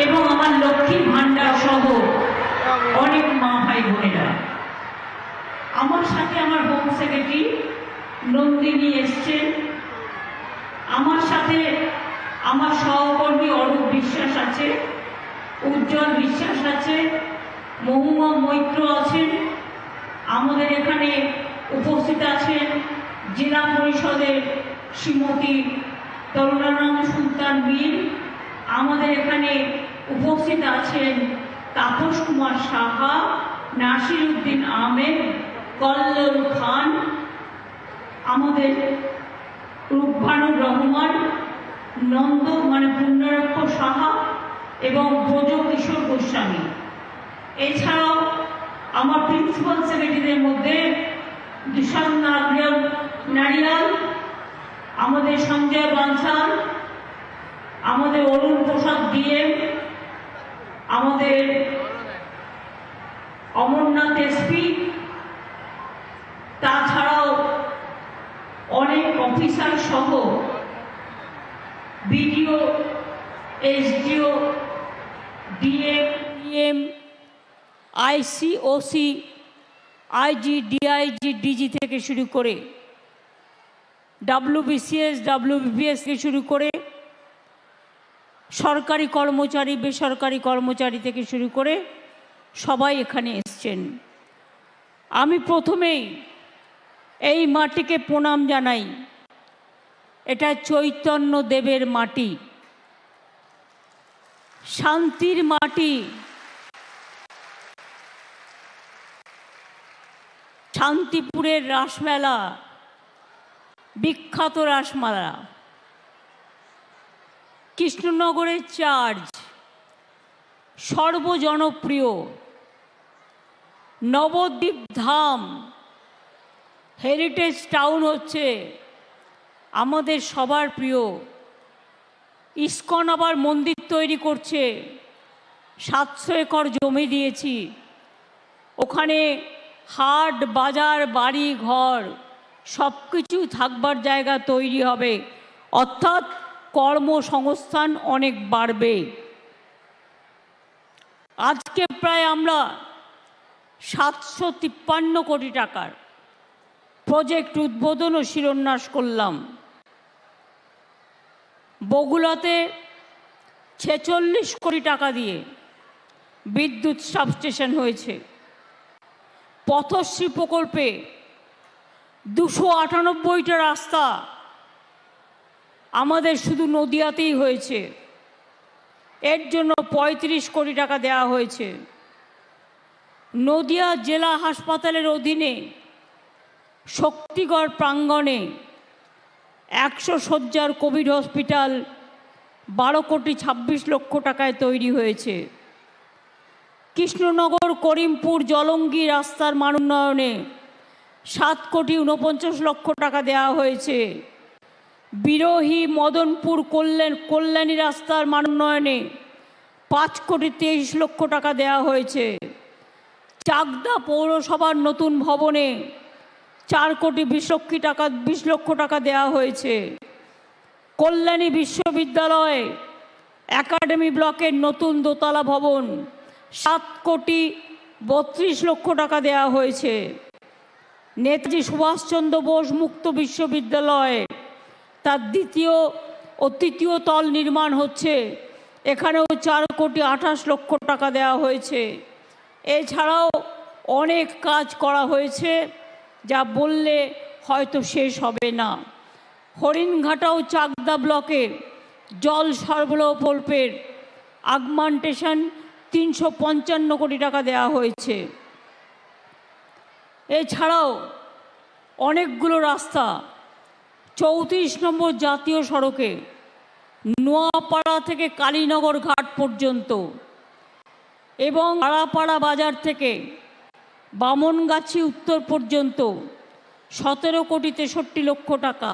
এবং আমার লক্ষ্মীর ভান্ডার সহ অনেক মা ভাই বোনেরা। আমার সাথে আমার হোম সেক্রেটারি নন্দিনী এসছেন, আমার সাথে আমার সহকর্মী অরূপ বিশ্বাস আছে, উজ্জ্বল বিশ্বাস আছে, মহুমা মৈত্র আছেন। আমাদের এখানে উপস্থিত আছেন জেলা পরিষদের শ্রীমতী তরুণারাম সুলতান মীর। আমাদের এখানে উপস্থিত আছেন তাপস কুমার সাহা, নাসির উদ্দিন আহমেদ, কল্লোল খান, আমাদের রূপভানুর রহমান, নন্দ পুণ্যরক্ষ সাহা এবং ব্রজ কিশোর গোস্বামী। এছাড়াও আমার প্রিন্সিপাল সেক্রেটারিদের মধ্যে দুশান নারিয়াল, আমাদের সঞ্জয় বানসাল, আমাদের অরুণ প্রসাদ ডিএম, আমাদের অমরনাথ এসপি, তাছাড়াও অনেক অফিসার সহ BDO, SDO, DM, IC OC, IG, DIG, DG থেকে শুরু করে ডাব্লিউবিসিএস, ডাব্লিউবিপিএস থেকে শুরু করে সরকারি কর্মচারী, বেসরকারি কর্মচারী থেকে শুরু করে সবাই এখানে এসছেন। আমি প্রথমেই এই মাটিকে প্রণাম জানাই। এটা চৈতন্য দেবের মাটি, শান্তির মাটি, শান্তিপুরের রাসমেলা, বিখ্যাত রাসমেলা, কৃষ্ণনগরের চার্চ, সর্বজনপ্রিয় নবদ্বীপ ধাম, হেরিটেজ টাউন হচ্ছে আমাদের সবার প্রিয়। ইস্কন আবার মন্দির তৈরি করছে, 700 একর জমি দিয়েছি, ওখানে হাট বাজার বাড়ি ঘর সব কিছু থাকবার জায়গা তৈরি হবে, অর্থাৎ কর্মসংস্থান অনেক বাড়বে। আজকে প্রায় আমরা 753 কোটি টাকার প্রজেক্ট উদ্বোধন ও শিলান্যাস করলাম। বগুড়াতে 46 কোটি টাকা দিয়ে বিদ্যুৎ সাবস্টেশন হয়েছে। পথশ্রী প্রকল্পে 298টা রাস্তা আমাদের শুধু নদিয়াতেই হয়েছে, এর জন্য 35 কোটি টাকা দেওয়া হয়েছে। নদিয়া জেলা হাসপাতালের অধীনে শক্তিগড় প্রাঙ্গণে 100 শয্যার কোভিড হসপিটাল 12 কোটি 26 লক্ষ টাকায় তৈরি হয়েছে। কৃষ্ণনগর করিমপুর জলঙ্গি রাস্তার মান উন্নয়নে 7 কোটি 49 লক্ষ টাকা দেওয়া হয়েছে। বিরোহী মদনপুর কল্যাণী রাস্তার মান উন্নয়নে 5 কোটি 23 লক্ষ টাকা দেওয়া হয়েছে। চাকদা পৌরসভার নতুন ভবনে 4 কোটি 20 লক্ষ টাকা দেওয়া হয়েছে। কল্যাণী বিশ্ববিদ্যালয়ে একাডেমি ব্লকের নতুন দোতলা ভবন 7 কোটি 32 লক্ষ টাকা দেওয়া হয়েছে। নেতাজি সুভাষচন্দ্র বোস মুক্ত বিশ্ববিদ্যালয়ে তার দ্বিতীয় ও তৃতীয় তল নির্মাণ হচ্ছে, এখানেও 4 কোটি 28 লক্ষ টাকা দেওয়া হয়েছে। এছাড়াও অনেক কাজ করা হয়েছে যা বললে হয়তো শেষ হবে না। হরিণঘাটা ও চাকদা ব্লকে জল সরবরাহ প্রকল্পের আগমেন্টেশন 355 কোটি টাকা দেওয়া হয়েছে। এছাড়াও অনেকগুলো রাস্তা 34 নম্বর জাতীয় সড়কে নোয়াপাড়া থেকে কালীনগর ঘাট পর্যন্ত এবং আড়াপাড়া বাজার থেকে বামনগাছি উত্তর পর্যন্ত 17 কোটি 63 লক্ষ টাকা,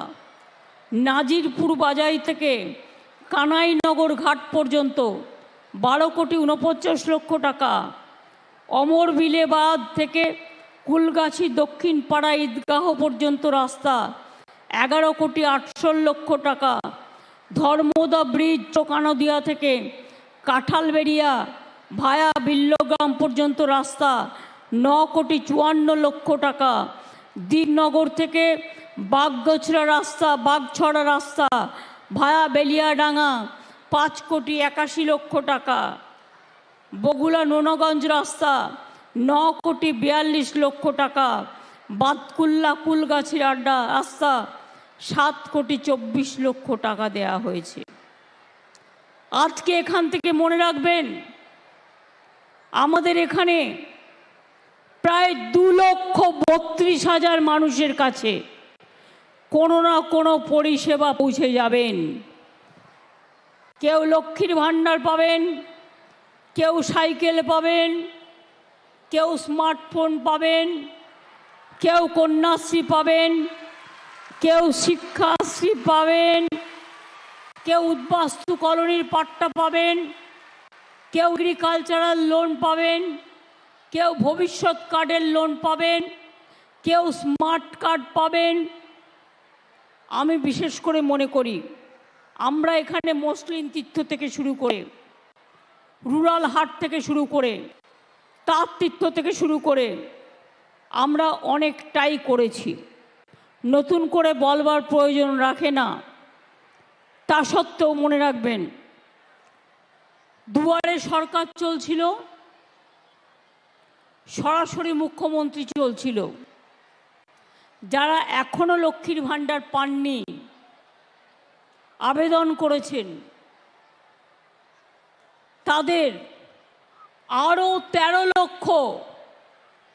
নাজিরপুর বাজার থেকে কানাইনগর ঘাট পর্যন্ত 12 কোটি 49 লক্ষ টাকা, অমরবিলে বাঁধ থেকে কুলগাছি দক্ষিণ পাড়া ঈদগাহ পর্যন্ত রাস্তা 11 কোটি 68 লক্ষ টাকা, ধর্মদা ব্রিজ চোকানদিয়া থেকে কাঁঠালবেড়িয়া ভায়া বিল্লগ্রাম পর্যন্ত রাস্তা 9,54,00,000 টাকা। দীপনগর থেকে বাগছড়া রাস্তা ভায়া বেলিয়াডাঙ্গা 5,81,00,000 টাকা। বগুলা নোনাগঞ্জ রাস্তা 9,42,00,000 টাকা। বাতকুল্লা কুলগাছির আড্ডা রাস্তা 7,24,00,000 টাকা দেয়া হয়েছে। আজকে এখান থেকে মনে রাখবেন, আমাদের এখানে প্রায় 2,32,000 মানুষের কাছে কোনো না কোনো পরিষেবা পৌঁছে যাবেন। কেউ লক্ষ্মীর ভাণ্ডার পাবেন, কেউ সাইকেল পাবেন, কেউ স্মার্টফোন পাবেন, কেউ কন্যাশ্রী পাবেন, কেউ শিক্ষাশ্রী পাবেন, কেউ উদ্বাস্তু কলোনির পাট্টা পাবেন, কেউ এগ্রিকালচারাল লোন পাবেন, কেউ ভবিষ্যৎ কার্ডের লোন পাবেন, কেউ স্মার্ট কার্ড পাবেন। আমি বিশেষ করে মনে করি আমরা এখানে মসলিন তীর্থ থেকে শুরু করে, রুরাল হাট থেকে শুরু করে, তাঁত তীর্থ থেকে শুরু করে আমরা অনেকটাই করেছি, নতুন করে বলবার প্রয়োজন রাখে না। তা সত্ত্বেও মনে রাখবেন, দুয়ারে সরকার চলছিল, সরাসরি মুখ্যমন্ত্রী চলছিল। যারা এখনো লক্ষ্মীর ভাণ্ডার পাননি, আবেদন করেছেন, তাদের আরও 13 লক্ষ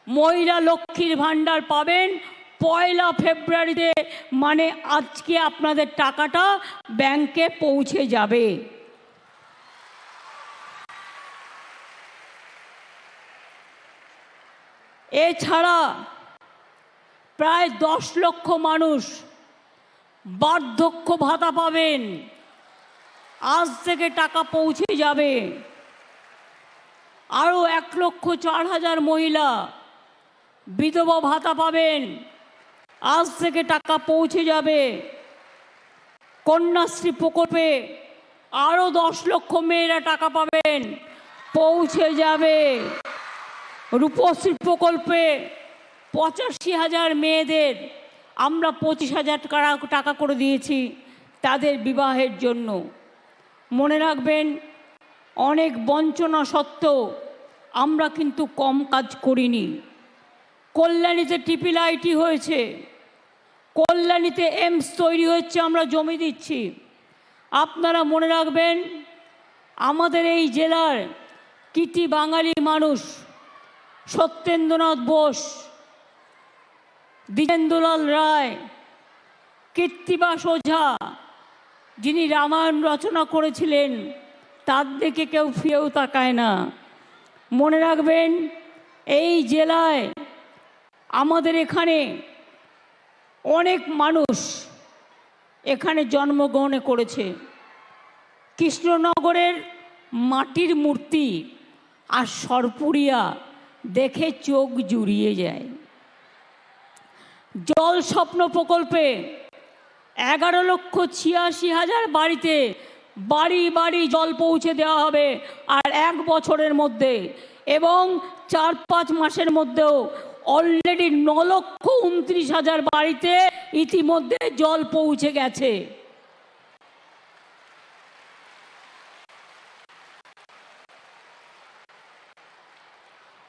মহিলা লক্ষ্মীর ভাণ্ডার পাবেন 1 ফেব্রুয়ারিতে। মানে আজকে আপনাদের টাকাটা ব্যাংকে পৌঁছে যাবে। এছাড়া প্রায় 10 লক্ষ মানুষ বার্ধক্য ভাতা পাবেন, আজ থেকে টাকা পৌঁছে যাবে। আরও 1,04,000 মহিলা বিধবা ভাতা পাবেন, আজ থেকে টাকা পৌঁছে যাবে। কন্যাশ্রী প্রকল্পে আরও 10 লক্ষ মেয়েরা টাকা পাবেন, পৌঁছে যাবে। রূপশ্রী প্রকল্পে 85,000 মেয়েদের আমরা 25,000 টাকা করে দিয়েছি তাদের বিবাহের জন্য। মনে রাখবেন, অনেক বঞ্চনা সত্ত্বেও আমরা কিন্তু কম কাজ করিনি। কল্যাণীতে ট্রিপল আইটি হয়েছে, কল্যাণীতে এইমস তৈরি হচ্ছে, আমরা জমি দিচ্ছি। আপনারা মনে রাখবেন, আমাদের এই জেলার কৃতি বাঙালি মানুষ সত্যেন্দ্রনাথ বোস, দ্বিজেন্দ্রলাল রায়, কীর্তিবাস ওঝা, যিনি রামায়ণ রচনা করেছিলেন, তার দিকে কেউ ফিরেও তাকায় না। মনে রাখবেন, এই জেলায় আমাদের এখানে অনেক মানুষ এখানে জন্মগ্রহণ করেছে। কৃষ্ণনগরের মাটির মূর্তি আর সরপুরিয়া দেখে চোখ জুড়িয়ে যায়। জল স্বপ্ন প্রকল্পে 11,86,000 বাড়িতে বাড়ি বাড়ি জল পৌঁছে দেওয়া হবে আর 1 বছরের মধ্যে, এবং 4-5 মাসের মধ্যেও অলরেডি 9,29,000 বাড়িতে ইতিমধ্যে জল পৌঁছে গেছে।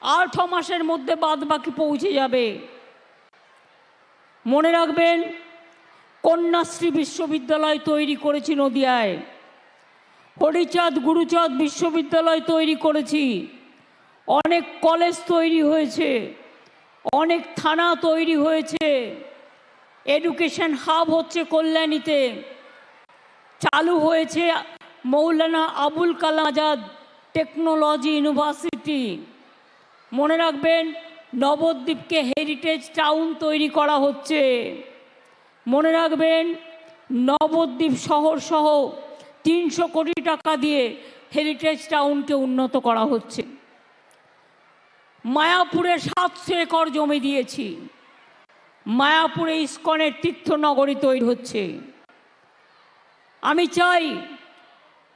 আর 6 মাসের মধ্যে বাদ বাকি পৌঁছে যাবে। মনে রাখবেন, কন্যাশ্রী বিশ্ববিদ্যালয় তৈরি করেছি নদিয়ায়, হরিচাঁদ গুরুচাঁদ বিশ্ববিদ্যালয় তৈরি করেছি, অনেক কলেজ তৈরি হয়েছে, অনেক থানা তৈরি হয়েছে, এডুকেশন হাব হচ্ছে কল্যাণীতে, চালু হয়েছে মৌলানা আবুল কালাম আজাদ টেকনোলজি ইউনিভার্সিটি। মনে রাখবেন, নবদ্বীপকে হেরিটেজ টাউন তৈরি করা হচ্ছে। মনে রাখবেন, নবদ্বীপ শহর সহ 300 কোটি টাকা দিয়ে হেরিটেজ টাউনকে উন্নত করা হচ্ছে। মায়াপুরে 700 একর জমি দিয়েছি, মায়াপুরে ইস্কনের তীর্থনগরী তৈরি হচ্ছে। আমি চাই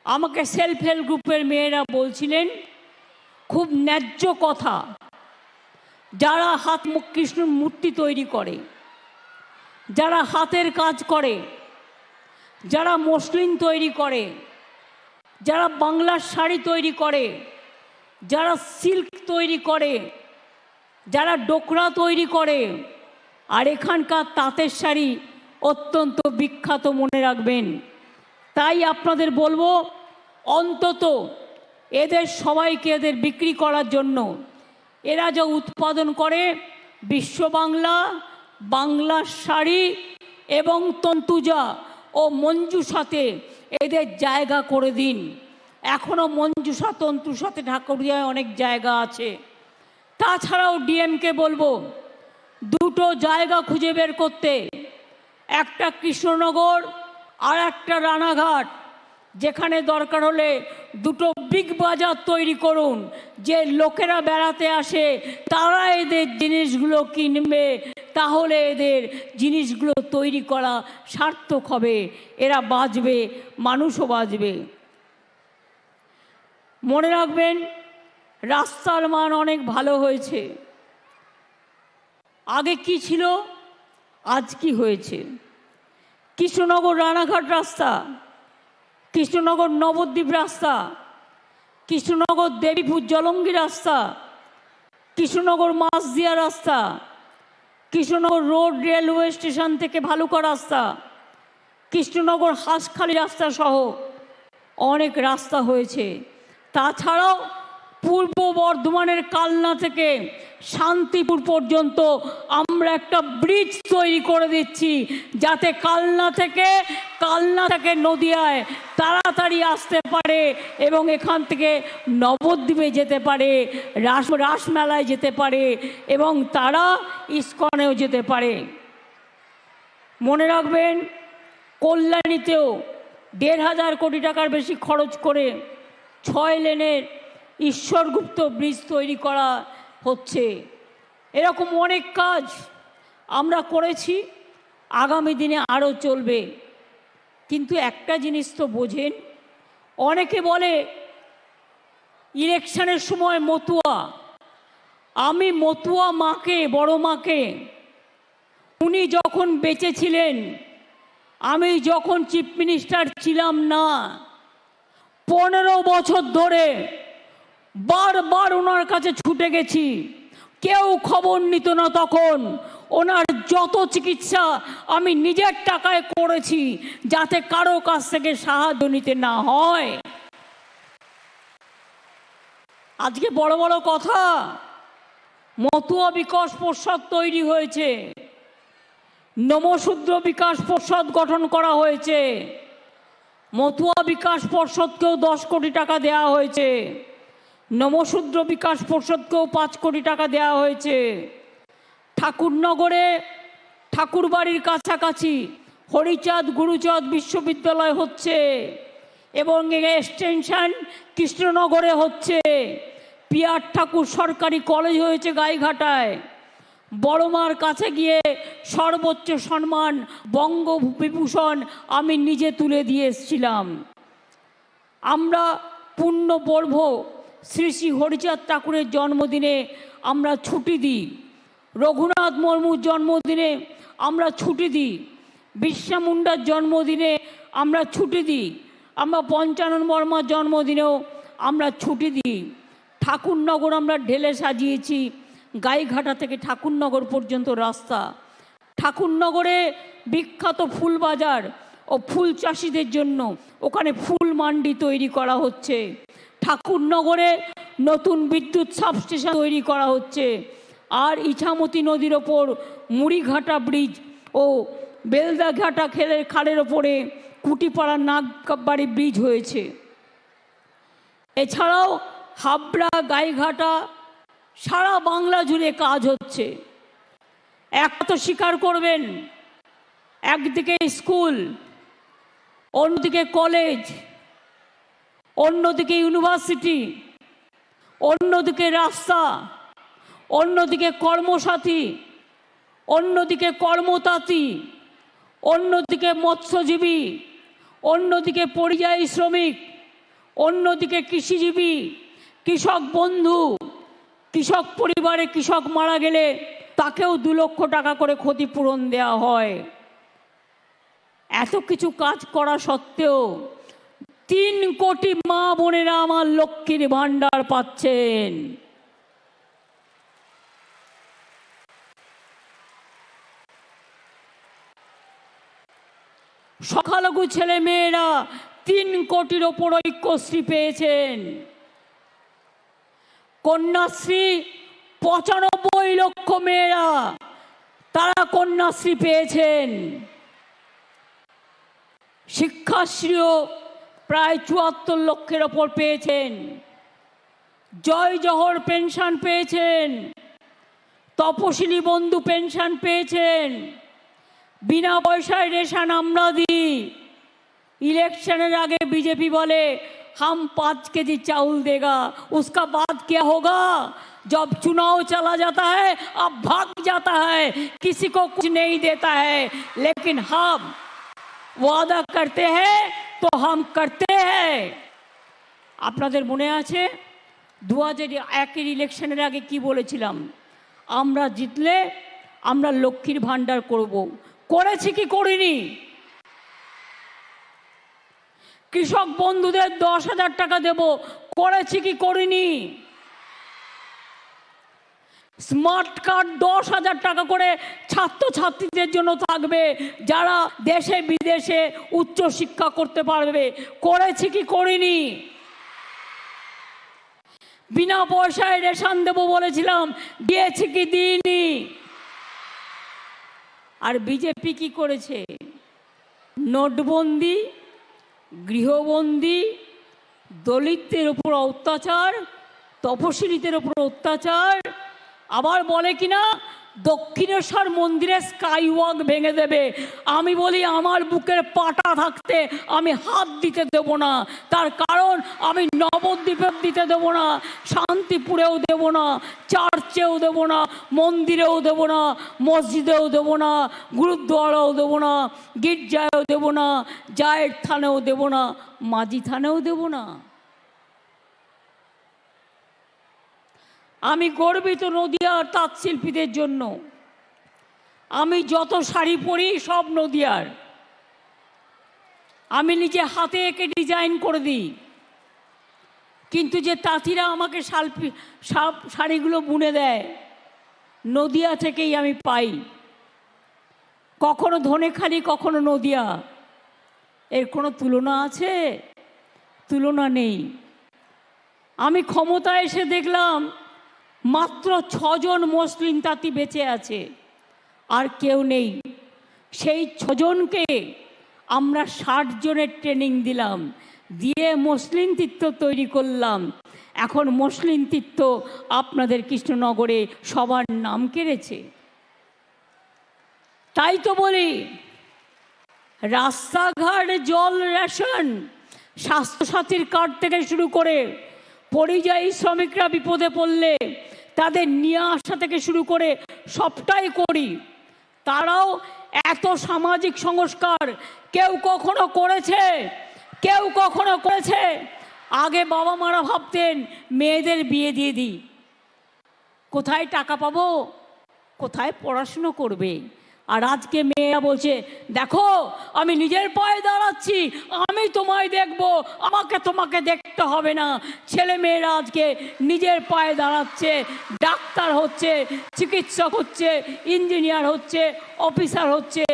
আমাকে সেলফ হেল্প গ্রুপের মেয়েরা বলছিলেন খুব ন্যায্য কথা, যারা হাত কৃষ্ণ মূর্তি তৈরি করে, যারা হাতের কাজ করে, যারা মসলিন তৈরি করে, যারা বাংলার শাড়ি তৈরি করে, যারা সিল্ক তৈরি করে, যারা ডোকরা তৈরি করে, আর এখানকার তাঁতের শাড়ি অত্যন্ত বিখ্যাত, মনে রাখবেন। তাই আপনাদের বলবো, অন্তত এদের সবাইকে এদের বিক্রি করার জন্য এরা যা উৎপাদন করে বিশ্ব বাংলা, বাংলার শাড়ি এবং তন্তুজা ও মঞ্জুসাতে এদের জায়গা করে দিন। এখনও মঞ্জুসা তন্তুসাতে ঠাকুরিয়ায় অনেক জায়গা আছে। তাছাড়াও ডিএমকে বলবো দুটো জায়গা খুঁজে বের করতে, একটা কৃষ্ণনগর আর একটা রানাঘাট, যেখানে দরকার হলে দুটো বিগ বাজার তৈরি করুন, যে লোকেরা বেড়াতে আসে তারা এদের জিনিসগুলো কিনবে, তাহলে এদের জিনিসগুলো তৈরি করা সার্থক হবে, এরা বাঁচবে, মানুষও বাঁচবে। মনে রাখবেন, রাস্তার মান অনেক ভালো হয়েছে। আগে কি ছিল, আজ কি হয়েছে? কৃষ্ণনগর রানাঘাট রাস্তা, কৃষ্ণনগর নবদ্বীপ রাস্তা, কৃষ্ণনগর দেবীপুর জলঙ্গি রাস্তা, কৃষ্ণনগর মাছদিয়া রাস্তা, কৃষ্ণনগর রোড রেলওয়ে স্টেশন থেকে ভালুকা রাস্তা, কৃষ্ণনগর হাঁসখালি রাস্তা সহ অনেক রাস্তা হয়েছে। তাছাড়াও পূর্ব বর্ধমানের কালনা থেকে শান্তিপুর পর্যন্ত আমরা একটা ব্রিজ তৈরি করে দিচ্ছি, যাতে কালনা থেকে নদিয়ায় তাড়াতাড়ি আসতে পারে এবং এখান থেকে নবদ্বীপে যেতে পারে, রাসমেলায় যেতে পারে এবং তারা ইস্কনেও যেতে পারে। মনে রাখবেন, কল্যাণীতেও ১,৫০০ কোটি টাকার বেশি খরচ করে ৬ লেনের ঈশ্বরগুপ্ত ব্রিজ তৈরি করা হচ্ছে। এরকম অনেক কাজ আমরা করেছি, আগামী দিনে আরও চলবে। কিন্তু একটা জিনিস তো বোঝেন, অনেকে বলে ইলেকশনের সময় মতুয়া, আমি মতুয়া মাকে, বড় মাকে, উনি যখন বেঁচে ছিলেন, আমি যখন চিফ মিনিস্টার ছিলাম না, 15 বছর ধরে বারবার ওনার কাছে ছুটে গেছি, কেউ খবর নিত না। তখন ওনার যত চিকিৎসা আমি নিজের টাকায় করেছি, যাতে কারো কাছ থেকে সাহায্য নিতে না হয়। আজকে বড় বড় কথা, মতুয়া বিকাশ পর্ষদ তৈরি হয়েছে, নমশূদ্র বিকাশ পর্ষদ গঠন করা হয়েছে, মতুয়া বিকাশ পর্ষদকেও 10 কোটি টাকা দেওয়া হয়েছে, নমশূদ্র বিকাশ পর্ষদকেও 5 কোটি টাকা দেওয়া হয়েছে। ঠাকুরনগরে ঠাকুরবাড়ির কাছাকাছি হরিচাঁদ গুরুচাঁদ বিশ্ববিদ্যালয় হচ্ছে এবং এক্সটেনশন কৃষ্ণনগরে হচ্ছে। পিয়ার ঠাকুর সরকারি কলেজ হয়েছে গাইঘাটায়। বড়মার কাছে গিয়ে সর্বোচ্চ সম্মান বঙ্গবিভূষণ আমি নিজে তুলে দিয়ে এসেছিলাম। আমরা পূর্ণবর্ভ শ্রী শ্রী হরিচাঁদ ঠাকুরের জন্মদিনে আমরা ছুটি দিই, রঘুনাথ মুর্মুর জন্মদিনে আমরা ছুটি দিই, বিরসা মুন্ডার জন্মদিনে আমরা ছুটি দিই, আমরা পঞ্চানন বর্মার জন্মদিনেও আমরা ছুটি দিই। ঠাকুরনগর আমরা ঢেলে সাজিয়েছি, গাইঘাটা থেকে ঠাকুরনগর পর্যন্ত রাস্তা। ঠাকুরনগরে বিখ্যাত ফুল বাজার ও ফুল চাষিদের জন্য ওখানে ফুল মান্ডি তৈরি করা হচ্ছে। ঠাকুরনগরে নতুন বিদ্যুৎ সাবস্টেশন তৈরি করা হচ্ছে। আর ইছামতি নদীর ওপর মুড়িঘাটা ব্রিজ ও বেলদাঘাটা খালের ওপরে কুটিপাড়া নাগবাড়ি ব্রিজ হয়েছে। এছাড়াও হাবড়া, গাইঘাটা, সারা বাংলা জুড়ে কাজ হচ্ছে। একটা তো স্বীকার করবেন, একদিকে স্কুল, অন্যদিকে কলেজ, অন্যদিকে ইউনিভার্সিটি, অন্যদিকে রাস্তা, অন্যদিকে কর্মসাথী, অন্যদিকে কর্মতাঁতি, অন্যদিকে মৎস্যজীবী, অন্যদিকে পরিযায়ী শ্রমিক, অন্যদিকে কৃষিজীবী, কৃষক বন্ধু, কৃষক পরিবারে কৃষক মারা গেলে তাকেও 2 লক্ষ টাকা করে ক্ষতিপূরণ দেওয়া হয়। এত কিছু কাজ করা সত্ত্বেও 3 কোটি মা বোনেরা আমার লক্ষ্মীর ভাণ্ডার পাচ্ছেন। সংখ্যালঘু ছেলে মেয়েরা 3 কোটির ওপর ঐক্যশ্রী পেয়েছেন। কন্যাশ্রী 95 লক্ষ মেয়েরা তারা কন্যাশ্রী পেয়েছেন। শিক্ষাশ্রীও প্রায় 74 লক্ষের ওপর পেয়েছেন। জয় জহর পেনশন পেয়েছেন, তপশিলি বন্ধু পেনশন পেয়েছেন, বিনা পয়সায় রেশন আমরা দিই। इलेक्शনের आगे बीजेपी बोले हम 5 केजी चावल देगा, उसका बाद क्या होगा? जब चुनाव चला जाता है अब भाग जाता है, किसी को कुछ नहीं देता है। लेकिन हम वादा करते हैं तो हम करते हैं। আপনাদের মনে আছে 2001 ইলেকশনের আগে কি বলেছিলাম? আমরা জিতলে আমরা লক্ষ্মীর ভাণ্ডার করব। করেছি কি করিনি? কৃষক বন্ধুদের 10,000 টাকা দেব, করেছি কি করিনি? স্মার্ট কার্ড 10,000 টাকা করে ছাত্রছাত্রীদের জন্য থাকবে, যারা দেশে বিদেশে উচ্চ শিক্ষা করতে পারবে, করেছি কি করিনি? বিনা পয়সায় রেশন দেব বলেছিলাম, দিয়েছি কি দিইনি? আর বিজেপি কি করেছে? নোটবন্দি, গৃহবন্দী, দলিতদের উপর অত্যাচার, তপশিলীদের উপর অত্যাচার। আবার বলে কিনা দক্ষিণেশ্বর মন্দিরে স্কাই ওয়াক ভেঙে দেবে। আমি বলি আমার বুকের পাটা থাকতে আমি হাত দিতে দেব না। তার কারণ আমি নবদ্বীপেও দিতে দেব না, শান্তিপুরেও দেব না, চার্চেও দেব না, মন্দিরেও দেব না, মসজিদেও দেব না, গুরুদ্বারাও দেব না, গির্জায়ও দেব না, জায়ের থানেও দেব না, মাঝি থানেও দেব না। আমি গর্বিত নদিয়ার তাঁত শিল্পীদের জন্য। আমি যত শাড়ি পরি সব নদিয়ার। আমি নিজে হাতে এঁকে ডিজাইন করে দিই, কিন্তু যে তাঁতিরা আমাকে শাড়িগুলো বুনে দেয় নদিয়া থেকেই আমি পাই। কখনো ধনেখালি, কখনো নদিয়া। এর কোনো তুলনা আছে? তুলনা নেই। আমি ক্ষমতায় এসে দেখলাম মাত্র 6 জন মুসলিম তাঁতি বেঁচে আছে, আর কেউ নেই। সেই 6 জনকে আমরা 60 জনের ট্রেনিং দিলাম, দিয়ে মসলিন তীর্থ তৈরি করলাম। এখন মসলিন তীর্থ আপনাদের কৃষ্ণনগরে সবার নাম কেড়েছে। তাই তো বলি, রাস্তাঘাট, জল, রেশন, স্বাস্থ্যসাথীর কার্ড থেকে শুরু করে পরিযায়ী শ্রমিকরা বিপদে পড়লে তাদের নিয়ে আসা থেকে শুরু করে সবটাই করি। তারাও এত সামাজিক সংস্কার কেউ কখনো করেছে? কেউ কখনো করেছে? আগে বাবা মারা ভাবতেন মেয়েদের বিয়ে দিয়ে দিই, কোথায় টাকা পাবো, কোথায় পড়াশুনো করবে। আর আজকে মেয়েরা বলছে দেখো আমি নিজের পায়ে দাঁড়াচ্ছি, আমি তোমায় দেখব, আমাকে তোমাকে দেখতে হবে না। ছেলে মেয়েরা আজকে নিজের পায়ে দাঁড়াচ্ছে, ডাক্তার হচ্ছে, চিকিৎসক হচ্ছে, ইঞ্জিনিয়ার হচ্ছে, অফিসার হচ্ছে।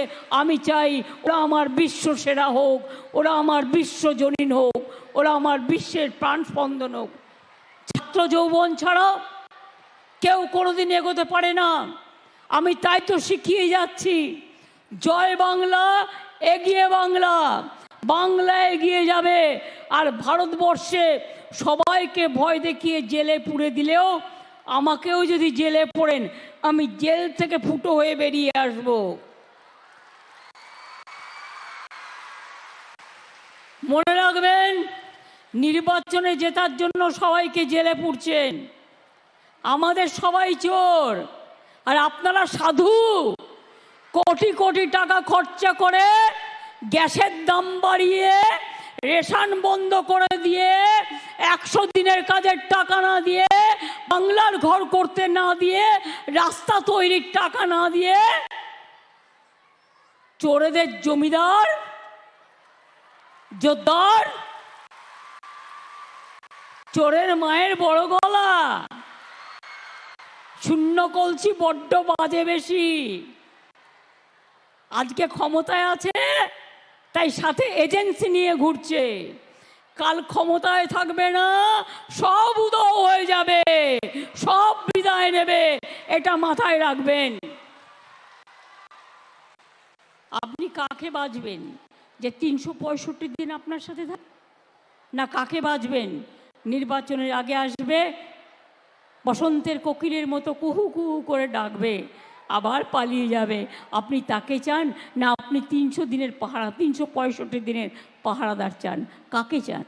আমি চাই ওরা আমার বিশ্ব সেরা হোক, ওরা আমার বিশ্বজনীন হোক, ওরা আমার বিশ্বের প্রাণস্পন্দন হোক। ছাত্র যৌবন ছাড়া কেউ কোনোদিন এগোতে পারে না। আমি তাই তো শিখিয়ে যাচ্ছি, জয় বাংলা, এগিয়ে বাংলা। বাংলা এগিয়ে যাবে। আর ভারতবর্ষে সবাইকে ভয় দেখিয়ে জেলে পুরে দিলেও আমাকেও যদি জেলে পড়েন আমি জেল থেকে ফুটো হয়ে বেরিয়ে আসব। মনে রাখবেন, নির্বাচনে জেতার জন্য সবাইকে জেলে পুরছেন, আমাদের সবাই চোর। আর আপনারা সাধু। কোটি কোটি টাকা খরচা করে গ্যাসের দাম বাড়িয়ে, রেশন বন্ধ করে দিয়ে, 100 দিনের কাজের টাকা না দিয়ে, বাংলার ঘর করতে না দিয়ে, রাস্তা তৈরির টাকা না দিয়ে চোরেদের জমিদার জোরদার, চোরের মায়ের বড় গলা, শূন্য কলসি বড্ড বাজে বেশি। আজকে ক্ষমতায় আছে তাই সাথে এজেন্সি নিয়ে ঘুরছে, কাল ক্ষমতায় থাকবে না, সব উধাও হয়ে যাবে, সব বিদায় নেবে, এটা মাথায় রাখবেন। আপনি কাকে বাঁচবেন যে 365 দিন আপনার সাথে থাকবে? না কাকে বাঁচবেন নির্বাচনের আগে আসবে, বসন্তের কোকিলের মতো কুহু কুহু করে ডাকবে, আবার পালিয়ে যাবে? আপনি তাকে চান না আপনি 300 দিনের পাহারা, 365 দিনের পাহারাদার চান? কাকে চান?